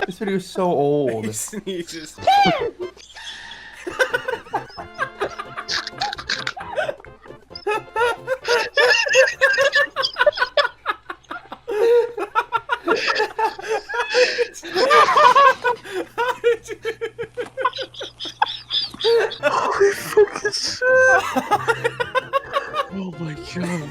This video is so old. He sneezes. Holy fucking shit! Oh my god.